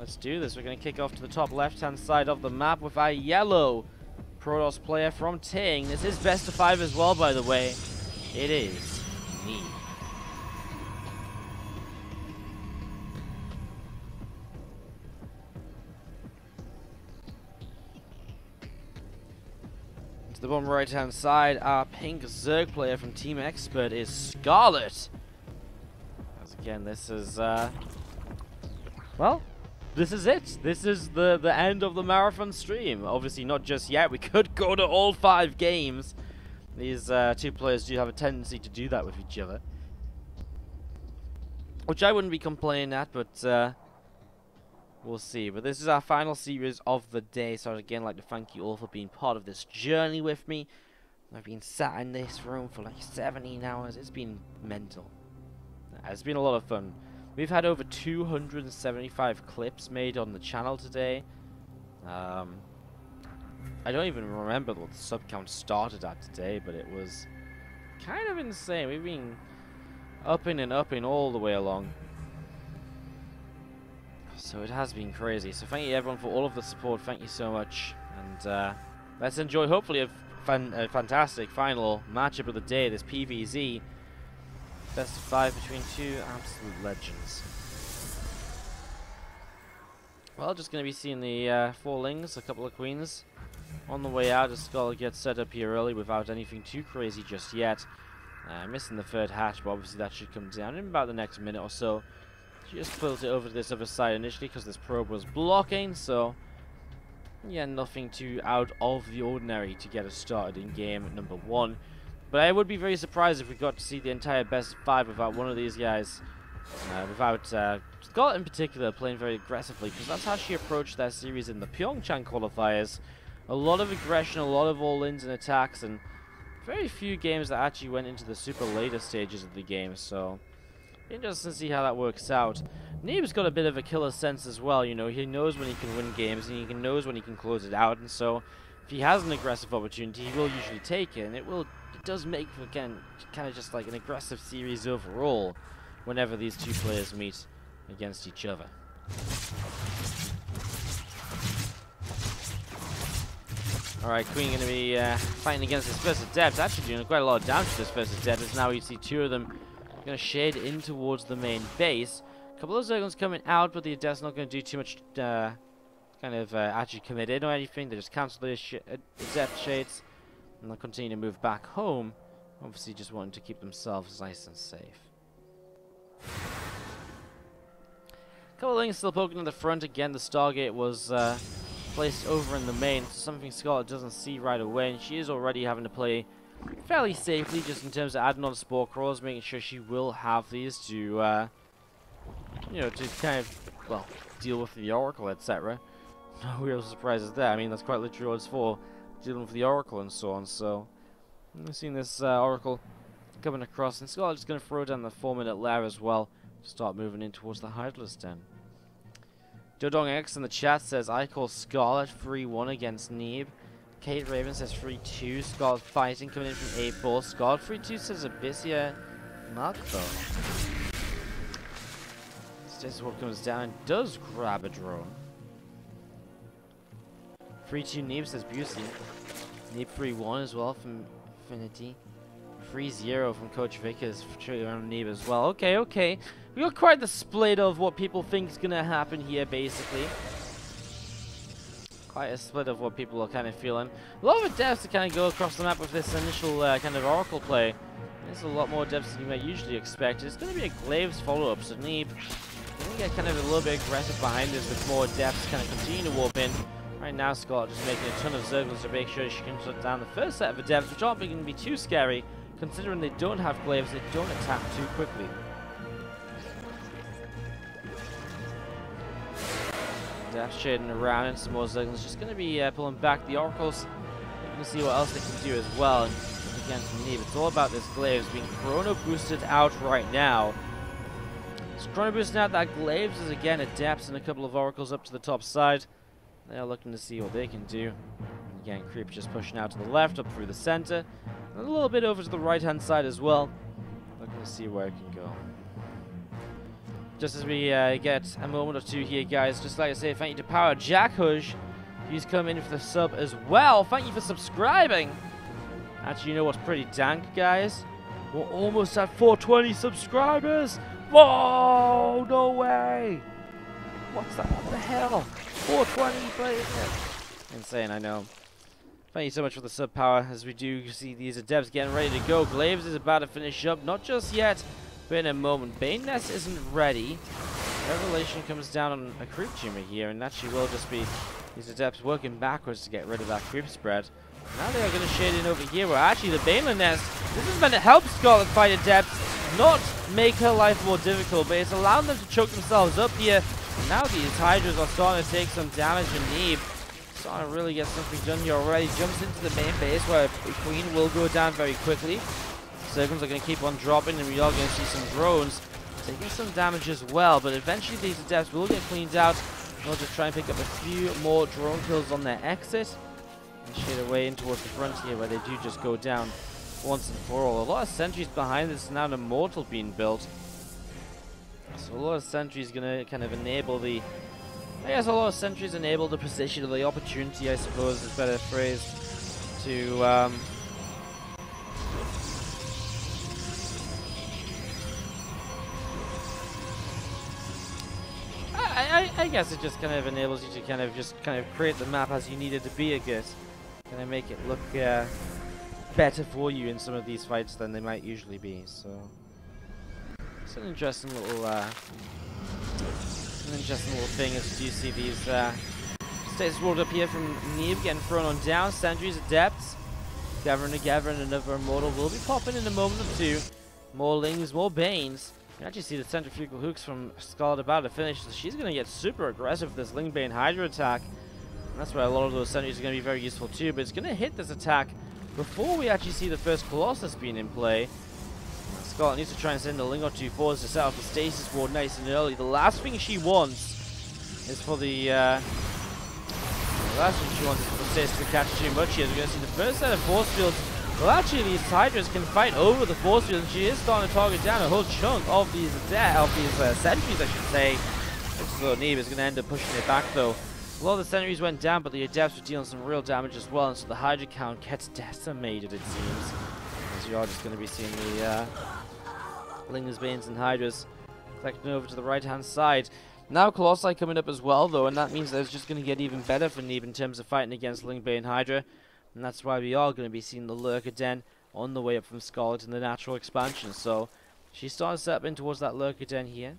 let's do this. We're going to kick off to the top left-hand side of the map with our yellow Protoss player from Ting. This is best of 5 as well, by the way. It is Neeb. To the bottom right-hand side, our pink Zerg player from Team Expert is Scarlett. As again, this is, well, this is it. This is the end of the marathon stream. Obviously not just yet. We could go to all 5 games. These two players do have a tendency to do that with each other, which I wouldn't be complaining at, but we'll see. But this is our final series of the day, so I'd again like to thank you all for being part of this journey with me. I've been sat in this room for like 17 hours. It's been mental. It's been a lot of fun. We've had over 275 clips made on the channel today. I don't even remember what the sub count started at today, but it was kind of insane. We've been upping and upping all the way along. So it has been crazy. So thank you everyone for all of the support. Thank you so much. And let's enjoy hopefully a fantastic final matchup of the day. This PvZ. Best of 5 between two absolute legends. Well, just going to be seeing the 4 lings, a couple of queens. On the way out, as Scarlett gets set up here early without anything too crazy just yet. Missing the 3rd hatch, but obviously that should come down in about the next minute or so. She just flipped it over to this other side initially because this probe was blocking, so yeah, nothing too out of the ordinary to get us started in game number 1. But I would be very surprised if we got to see the entire best of 5 without one of these guys, without Scarlett in particular playing very aggressively, because that's how she approached that series in the Pyeongchang qualifiers. A lot of aggression, a lot of all-ins and attacks, and very few games that actually went into the super later stages of the game, so interesting to see how that works out. Neeb's got a bit of a killer sense as well, you know, he knows when he can win games, and he knows when he can close it out, and so if he has an aggressive opportunity, he will usually take it, and it does make, again, kind of just like an aggressive series overall whenever these two players meet against each other. Alright, Queen going to be fighting against this first adept, actually doing quite a lot of damage to this first adept, as now you see 2 of them going to shade in towards the main base. A couple of Zerglings coming out, but the adept's not going to do too much actually commit in or anything. They just cancel the adept shades, and they'll continue to move back home, obviously just wanting to keep themselves nice and safe. A couple of things still poking in the front. Again, the Stargate was placed over in the main, so something Scarlett doesn't see right away, and she is already having to play fairly safely, just in terms of adding on spore crawlers, making sure she will have these to, you know, to kind of, well, deal with the Oracle, etc. No real surprises there. I mean, that's quite literally what it's for, dealing with the Oracle and so on. So, we've seen this Oracle coming across, and Scarlett's going to throw down the 4-minute lair as well, to start moving in towards the Hydralisk Den. Dodong X in the chat says, I call Scarlett 3-1 against Neeb. Kate Raven says 3-2. Scarlett fighting coming in from 8-4. Scarlett 3-2 says Abyssia Mark though. This is what comes down and does grab a drone. 3-2 Neeb says Busey. Neeb 3-1 as well from Infinity. 3-0 from Coach Vickers on Neeb as well. Okay. We got quite the split of what people think is going to happen here, basically. Quite a split of what people are kind of feeling. A lot of adepts to kind of go across the map with this initial kind of Oracle play. There's a lot more adepts than you might usually expect. It's going to be a Glaives follow-up, so Neeb going to get kind of a little bit aggressive behind this with more adepts kind of continue to warp in. Right now, Scarlett just making a ton of Zerglings to make sure she can shut down the first set of adepts, which aren't going to be too scary, considering they don't have Glaives, they don't attack too quickly. Adepts shading around, and some more Zerglings just going to be pulling back the Oracles. Looking to see what else they can do as well. And again, from Neeb, it's all about this Glaives being Chrono boosted out right now. So Chrono boosting out that Glaives is again adepts and a couple of Oracles up to the top side. They're looking to see what they can do. And again, Creep just pushing out to the left, up through the center, and a little bit over to the right-hand side as well. Looking to see where it can go. just as we get a moment or two here, guys, just like I say, thank you to Power Jack Hush. He's coming in for the sub as well. Thank you for subscribing. Actually, you know what's pretty dank, guys? We're almost at 420 subscribers. Whoa, no way. What's that? What the hell? 420, please. Insane, I know. Thank you so much for the sub power, as we do see these adepts getting ready to go. Glaves is about to finish up, not just yet, but in a moment. Bane Nest isn't ready. Revelation comes down on a creep tumor here, and actually will just be these adepts working backwards to get rid of that creep spread. Now they are going to shade in over here, where actually the Bane Nest, this is meant to help Scarlett fight adepts, not make her life more difficult, but it's allowing them to choke themselves up here. And now these Hydras are starting to take some damage, and Neeb starting to really get something done here already. Jumps into the main base where the Queen will go down very quickly. Circles are going to keep on dropping, and we are going to see some drones taking some damage as well. But eventually these adepts will get cleaned out in order to try and pick up a few more drone kills on their exit. And shade away in towards the front here, where they do just go down once and for all. A lot of sentries behind this, now an immortal being built. So a lot of sentries going to kind of enable the... I guess a lot of sentries enable the position or the opportunity, I suppose is a better phrase, to I guess it just kind of enables you to kind of create the map as you need it to be, I guess. Kind of make it look better for you in some of these fights than they might usually be. So it's an interesting little thing as you do see these status rolled up here from Neeb getting thrown on down. Sentries, adepts, gathering together, and another immortal will be popping in a moment or two. More Lings, more Banes. You can actually see the centrifugal hooks from Scarlett about to finish, so she's going to get super aggressive with this Ling Bane Hydra attack. And that's where a lot of those sentries are going to be very useful too, but it's going to hit this attack before we actually see the first Colossus being in play. Scarlett needs to try and send a Ling or two forwards to set up the stasis ward nice and early. The last thing she wants is for the stasis to catch too much here. We're going to see the first set of force fields. Well, actually, these Hydras can fight over the force field, and she is starting to target down a whole chunk of these sentries, I should say. Looks as though Neeb is going to end up pushing it back, though. A lot of the sentries went down, but the adepts were dealing some real damage as well, and so the Hydra count gets decimated, it seems. As you are just going to be seeing the Lingers, Banes, and Hydras collecting over to the right-hand side. Now Colossi coming up as well, though, and that means that it's just going to get even better for Neeb in terms of fighting against Ling, Bane, Hydra. And that's why we are going to be seeing the Lurker Den on the way up from Scarlett in the natural expansion. So she's starting to set up in towards that Lurker Den here.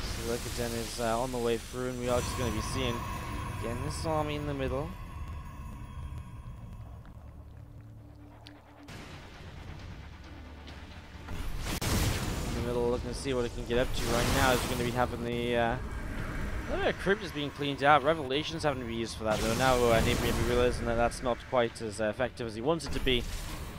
So the Lurker Den is on the way through, and we are just going to be seeing, again, this army in the middle. Looking to see what it can get up to right now, as we're going to be having the crypt is being cleaned out. Revelation's having to be used for that, though. Now Neeb may be realizing that that's not quite as effective as he wants it to be.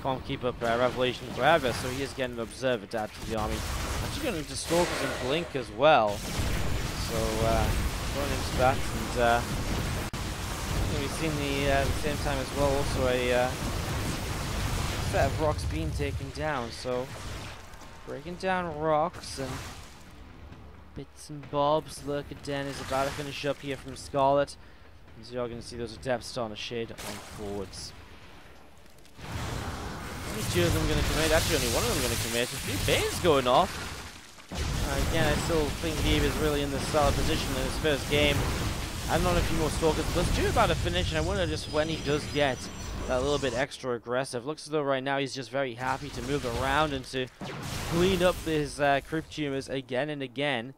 Can't keep up Revelation forever, so he is getting an observer to add to the army. Actually going into Stalkers and Blink as well. So going into that, and we've seen at the same time as well also a set of rocks being taken down. So breaking down rocks and bits and bobs. Lurker Den is about to finish up here from Scarlett. As you're going to see those adepts starting to shade on forwards. Only two of them going to commit. Actually, only one of them going to commit. A few Banes going off. Again, I still think Neeb is really in this solid position in his first game. I've known a few more Stalkers. There's two about to finish, and I wonder just when he does get that little bit extra aggressive. Looks as though right now he's just very happy to move around and to clean up his creep tumors again and again.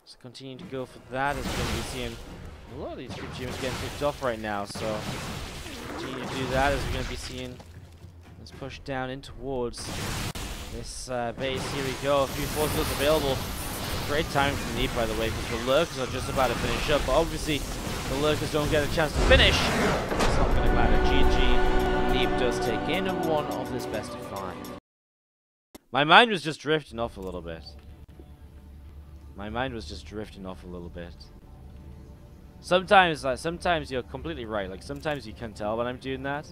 So continue to go for that, as we're going to be seeing a lot of these creep tumors getting picked off right now. So continue to do that, as we're going to be seeing this push down in towards this base. Here we go. A few force fields available. Great timing from Neeb, by the way, because the Lurkers are just about to finish up. But obviously, the Lurkers don't get a chance to finish. It's not going to matter. GG. Neeb does take game number 1 of this best of 5. My mind was just drifting off a little bit. Sometimes you're completely right. Like, sometimes you can tell when I'm doing that.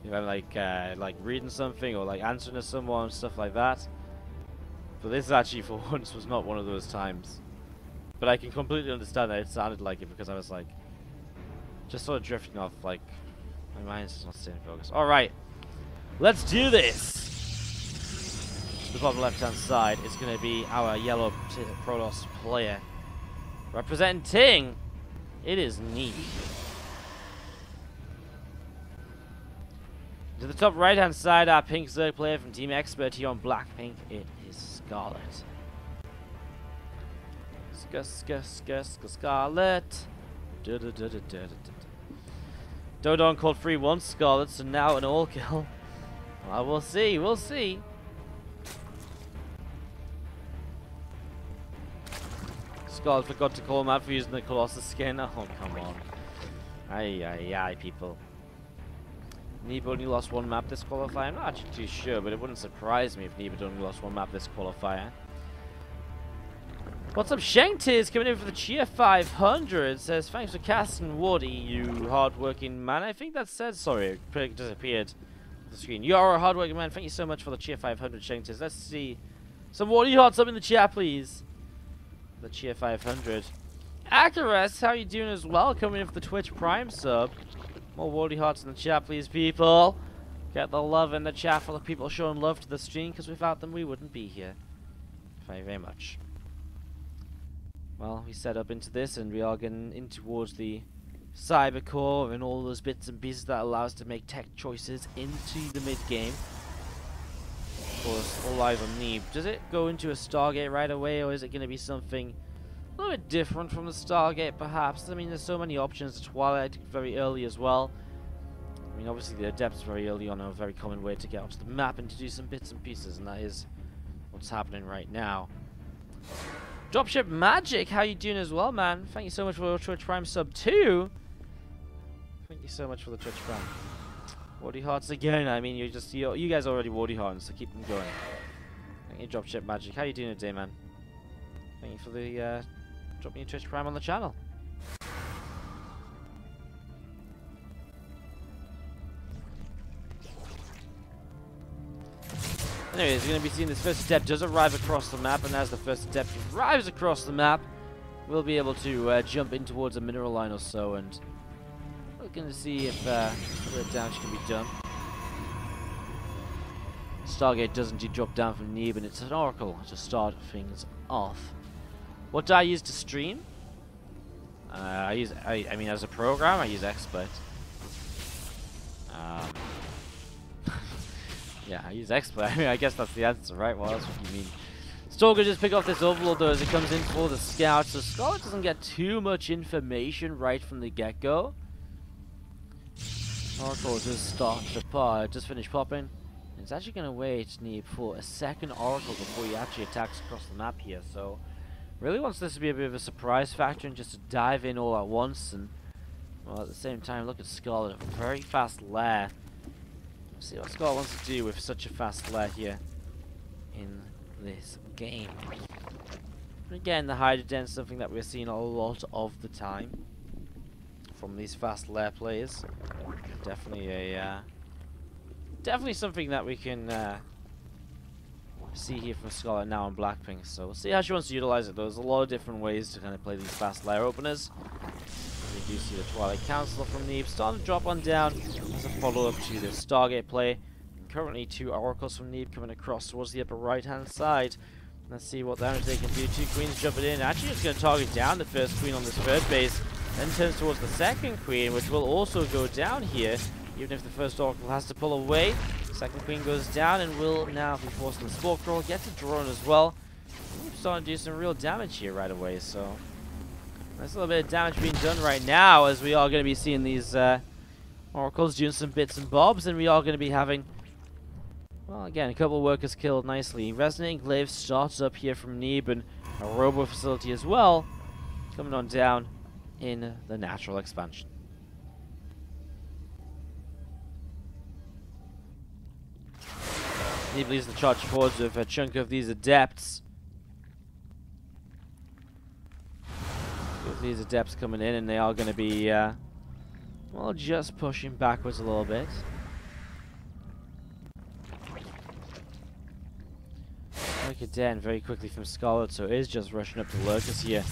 if I'm like reading something or like answering to someone, stuff like that. But this actually, for once, was not one of those times. But I can completely understand that it sounded like it because I was like, just sort of drifting off. Like, my mind's just not staying focused. All right, let's do this. To the bottom left-hand side is going to be our yellow Protoss player. Representing, it is Neeb. To the top right-hand side, our pink Zerg player from Team Expert here on Blackpink, it is Scarlett. Scarlett. Dodon called free once Scarlett, so now an all kill. Well, we'll see, we'll see. Scarlett forgot to call him out for using the Colossus skin. Oh, come on. Aye, people. Neeb only lost one map this qualifier. I'm not actually too sure, but it wouldn't surprise me if Neeb had only lost one map this qualifier. What's up, Shanktiz coming in for the Cheer 500. Says, thanks for casting Wardy, you hard-working man. I think that said, sorry, it disappeared off the screen. You are a hard-working man. Thank you so much for the Cheer 500, Shanktiz. Let's see some Wardy hearts up in the chat, please. The Cheer 500. Akaras, how you doing as well? Coming in for the Twitch Prime sub. More Wardy hearts in the chat, please, people. Get the love in the chat for the people showing love to the stream, because without them, we wouldn't be here. Thank you very much. Well, we set up into this, and we are getting in towards the cyber core and all those bits and pieces that allow us to make tech choices into the mid-game. Of course, all eyes on Neeb. Does it go into a Stargate right away, or is it going to be something a little bit different from the Stargate, perhaps? I mean, there's so many options. The Twilight very early as well. I mean, obviously the Adepts very early on are a very common way to get onto the map and to do some bits and pieces, and that is what's happening right now. Dropship Magic, how you doing as well, man? Thank you so much for your Twitch Prime sub too. Thank you so much for the Twitch Prime. Wardy hearts again. I mean, you guys already Wardy hearts, so keep them going. Thank you, Dropship Magic. How you doing today, man? Thank you for the dropping your Twitch Prime on the channel. Anyways, we're going to be seeing this first Adept does arrive across the map, and as the first Adept arrives across the map, we'll be able to jump in towards a mineral line or so, and we're going to see if a bit of damage can be done. Stargate does indeed drop down from Neeb, and it's an Oracle to start things off. What do I use to stream? I mean, as a program, I use Expert. Yeah, I use Expert. I mean, I guess that's the answer, right? What else would you mean? Stalker just pick off this Overlord, though, as it comes in for the Scout. So Scarlett doesn't get too much information right from the get-go. Oracle just just finish popping. It's actually going to wait, Neeb, for a second Oracle before he actually attacks across the map here. So, really wants this to be a bit of a surprise factor and just to dive in all at once. And, well, at the same time, look at Scarlett, a very fast lair. Let's see what Scarlett wants to do with such a fast lair here in this game. And again, the Hydrogen is something that we're seeing a lot of the time from these fast lair players. Definitely something that we can see here from Scarlett now on Blackpink. So we'll see how she wants to utilize it. There's a lot of different ways to kind of play these fast lair openers. We do see the Twilight Council from Neeb starting to drop on down as a follow-up to the Stargate play. Currently 2 Oracles from Neeb coming across towards the upper right-hand side. Let's see what damage they can do. 2 Queens jumping in. Actually, it's going to target down the first Queen on this third base. Then turns towards the second Queen, which will also go down here. Even if the first Oracle has to pull away. Second Queen goes down and will now be forced to the Spore Crawl. Gets a drone as well. Neeb's starting to do some real damage here right away, so there's a little bit of damage being done right now as we are going to be seeing these Oracles doing some bits and bobs, and we are going to be having, well, again, a couple of workers killed nicely. Resonating Glaive starts up here from Neeb, and a Robo Facility as well coming on down in the natural expansion. Neeb leads the charge forwards with a chunk of these Adepts. With these Adepts coming in, and they are going to be, well, just pushing backwards a little bit. Like a den very quickly from Scarlett, so it is just rushing up to lurkers here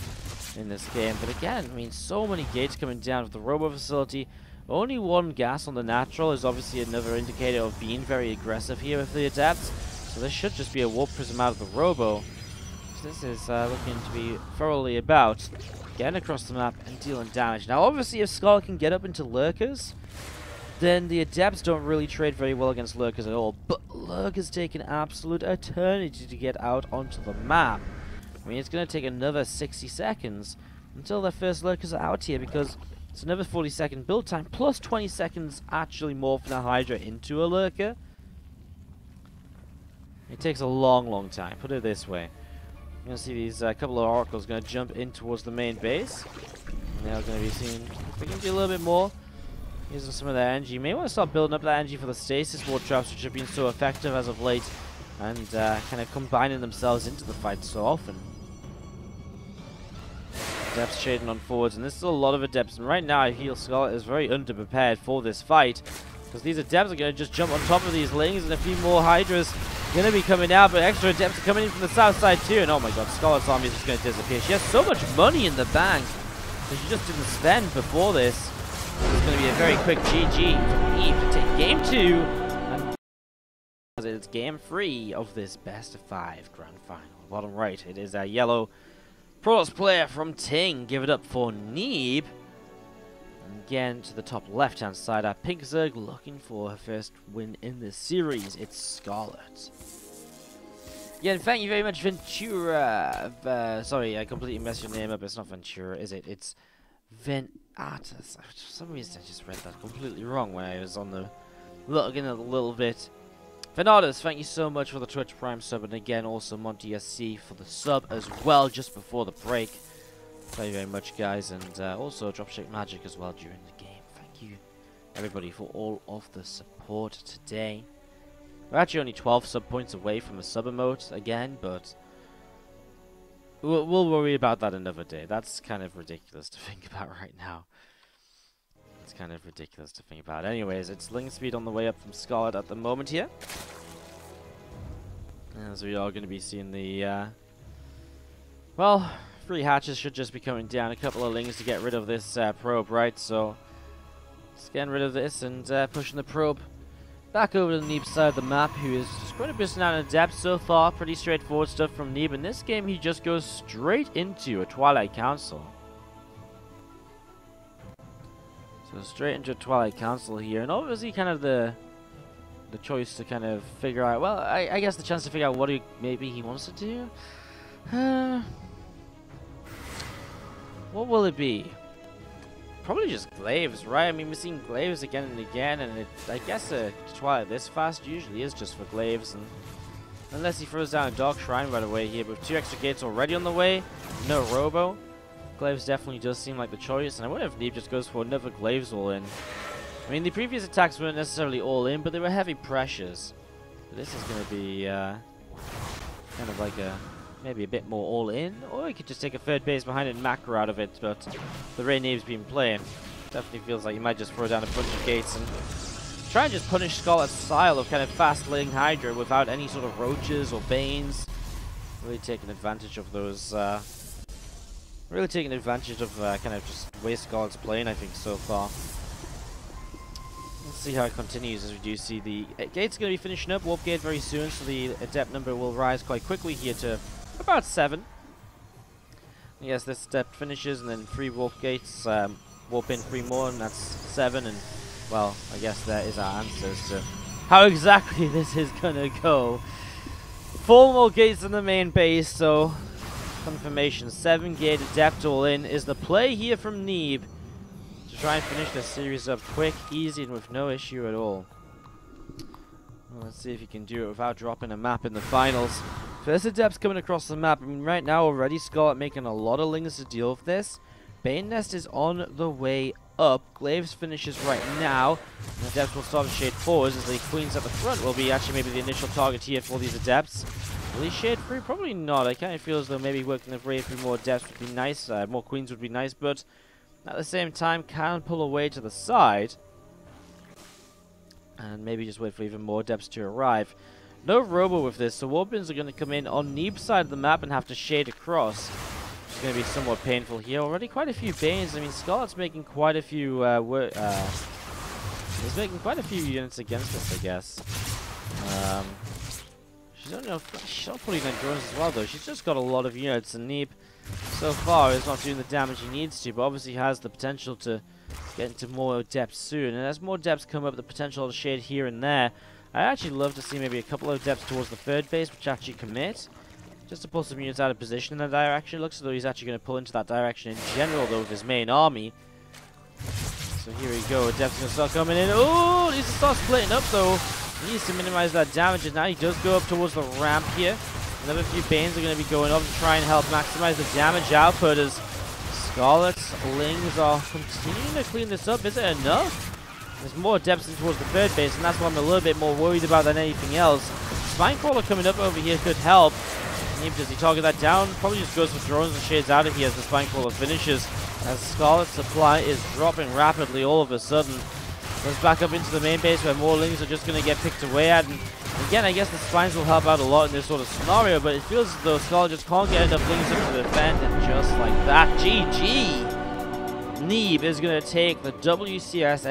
in this game. But again, I mean, so many gates coming down with the robo facility. Only one gas on the natural is obviously another indicator of being very aggressive here with the adepts. So this should just be a warp prism out of the robo. So this is looking to be thoroughly about getting across the map and dealing damage. Now obviously if Scarlett can get up into lurkers, then the adepts don't really trade very well against lurkers at all. But lurkers take an absolute eternity to get out onto the map. I mean, it's going to take another 60 seconds until their first lurkers are out here, because it's another 40-second build time, plus 20 seconds actually morphing a Hydra into a lurker. It takes a long, long time. Put it this way. You're going to see these couple of oracles going to jump in towards the main base. And they're going to be seeing if they can do a little bit more. Using some of their energy. You may want to start building up that energy for the stasis ward traps, which have been so effective as of late, and kind of combining themselves into the fight so often. Adepts shading on forwards, and this is a lot of adepts, and right now I feel Scarlett is very underprepared for this fight, because these adepts are going to just jump on top of these lings, and a few more Hydras going to be coming out, but extra adepts are coming in from the south side too, and oh my god, Scarlett's army is just going to disappear. She has so much money in the bank that she just didn't spend before this. It's going to be a very quick GG from Neeb to take game 2, and it's game 3 of this best of 5 grand final. Bottom right, it is a yellow Protoss player from Ting. Give it up for Neeb. And again, to the top left-hand side, our Pink Zerg looking for her first win in this series. It's Scarlett. Again, thank you very much, Ventura. Sorry, I completely messed your name up. It's not Ventura, is it? It's Venatus. For some reason, I just read that completely wrong when I was on the looking a little bit. Venatus, thank you so much for the Twitch Prime sub, and again, also Monty SC for the sub as well, just before the break. Thank you very much, guys, and also Dropshake Magic as well during the game. Thank you, everybody, for all of the support today. We're actually only 12 sub points away from a sub emote again, but we'll worry about that another day. That's kind of ridiculous to think about right now. It's kind of ridiculous to think about. Anyways, it's Ling Speed on the way up from Scarlett at the moment here. As we are going to be seeing the, well, 3 hatches should just be coming down. A couple of Lings to get rid of this probe, right? So, just getting rid of this and pushing the probe back over to the Neeb side of the map, who is just going to be out in depth so far. Pretty straightforward stuff from Neeb. In this game, he just goes straight into a Twilight Council. So straight into a Twilight Council here, and obviously kind of the choice to kind of figure out, well, I guess the chance to figure out what maybe he wants to do. What will it be? Probably just Glaives, right? I mean, we're seeing Glaives again and again, and I guess a Twilight this fast usually is just for Glaives, and unless he throws down a Dark Shrine right away here, but with 2 extra gates already on the way, no Robo. Glaives definitely does seem like the choice, and I wonder if Neeb just goes for another Glaives all-in. I mean, the previous attacks weren't necessarily all-in, but they were heavy pressures. But this is going to be kind of like maybe a bit more all-in, or he could just take a third base behind it and macro out of it, but the way Neeb's been playing, definitely feels like he might just throw down a bunch of gates and try and just punish Scarlett's style of kind of fast-laying Hydra without any sort of roaches or banes. Really taking advantage of those... really taking advantage of kind of just the way Scarlett's playing, I think, so far. Let's see how it continues, as we do see the gate's going to be finishing up. Warp gate very soon, so the adept number will rise quite quickly here to about 7. Yes, this step finishes, and then 3 warp gates, warp in 3 more, and that's 7. And well, I guess that is our answers to how exactly this is going to go. 4 more gates in the main base, so confirmation, 7 gate adept all in is the play here from Neeb to try and finish this series up quick, easy, and with no issue at all. Well, let's see if he can do it without dropping a map in the finals. First adepts coming across the map. I mean, right now already Scarlett making a lot of Lings to deal with this. Bane Nest is on the way up. Glaives finishes right now. And adepts will start to shade forwards, as the queens at the front will be actually maybe the initial target here for these adepts. Will he shade free? Probably not. I kind of feel as though maybe working the way through more adepts would be nice. More queens would be nice, but at the same time can pull away to the side. And maybe just wait for even more adepts to arrive. No robo with this, so Warbins are going to come in on Neeb's side of the map and have to shade across. It's going to be somewhat painful here. Already quite a few Banes. I mean, Scarlett's making quite a few he's making quite a few units against us, I guess. She's not putting in drones as well, though. She's just got a lot of units, and Neeb, so far, is not doing the damage he needs to, but obviously has the potential to get into more depth soon. And as more depths come up, the potential to shade here and there. I actually love to see maybe a couple of depths towards the third base, which actually commit, just to pull some units out of position in that direction. It looks as though he's actually going to pull into that direction in general, though, with his main army. So here we go. Depth's going to start coming in. Oh, needs to start splitting up, though. He needs to minimize that damage, and now he does go up towards the ramp here. Another few Banes are going to be going up to try and help maximize the damage output as Scarlett's Lings are continuing to clean this up. Is it enough? There's more depths in towards the third base, and that's what I'm a little bit more worried about than anything else. Spinecrawler coming up over here could help. Neeb, does he target that down? Probably just goes for drones and shades out of here as the Spinecrawler finishes. As Scarlett's supply is dropping rapidly all of a sudden. Goes back up into the main base where more Lings are just going to get picked away at. And again, I guess the Spines will help out a lot in this sort of scenario, but it feels as though Scarlett just can't get enough Lings up to defend, and just like that, GG! Neeb is going to take the WCS